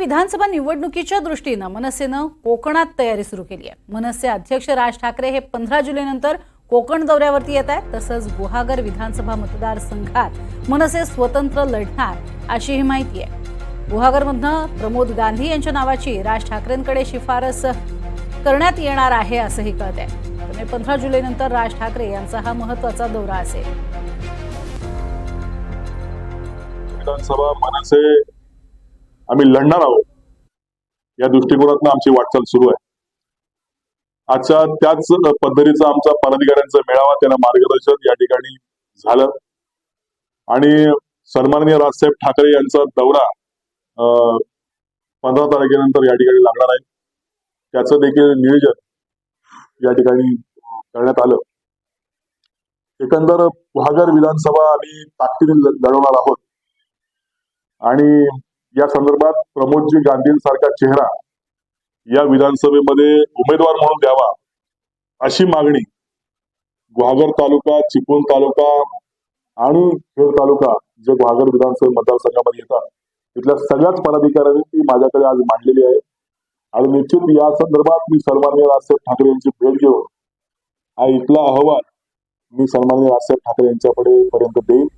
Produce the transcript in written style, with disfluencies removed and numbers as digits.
विधानसभा निवडणुकीच्या दृष्टीने मनसेनं कोकणात तयारी सुरू केली आहे। मनसे अध्यक्ष राज ठाकरे हे 15 जुलैनंतर कोकण दौऱ्यावरती येत आहेत। तसंच गुहागर विधानसभा मतदारसंघात मनसे स्वतंत्र लढणार अशी ही माहिती आहे। गुहागरमधनं प्रमोद गांधी यांच्या नावाची राज ठाकरेंकडे शिफारस करण्यात येणार आहे असंही कळतंय। त्यामुळे 15 जुलैनंतर राज ठाकरे यांचा हा महत्त्वाचा दौरा असेल। विधानसभा मनसे आम्ही लढणार आहोत या दृष्टिकोनातून आमची वाटचाल सुरू आहे। आजच्या त्याच पद्धतीचा आमचा पदाधिकाऱ्यांचा मेळावा त्यांना मार्गदर्शन या ठिकाणी झालं आणि सन्माननीय राजसाहेब ठाकरे यांचा दौरा 15 तारखेनंतर या ठिकाणी लागणार आहे। त्याचं देखील नियोजन या ठिकाणी करण्यात आलं। एकंदर गुहागर विधानसभा आम्ही ताकदीने लढवणार आहोत आणि या संदर्भात प्रमोदजी गांधींसारखा चेहरा या विधानसभेमध्ये उमेदवार म्हणून द्यावा अशी मागणी गुहागर तालुका, चिपळूण तालुका आणि खेड तालुका जे गुहागर विधानसभा मतदारसंघामध्ये येतात तिथल्या सगळ्याच पदाधिकाऱ्यांनी ती माझ्याकडे आज मांडलेली आहे आणि निश्चित या संदर्भात मी सन्माननीय राजसाहेब ठाकरे यांची भेट घेऊन हा इथला अहवाल मी सन्माननीय राजसाहेब ठाकरे यांच्याकडे पर्यंत देईन।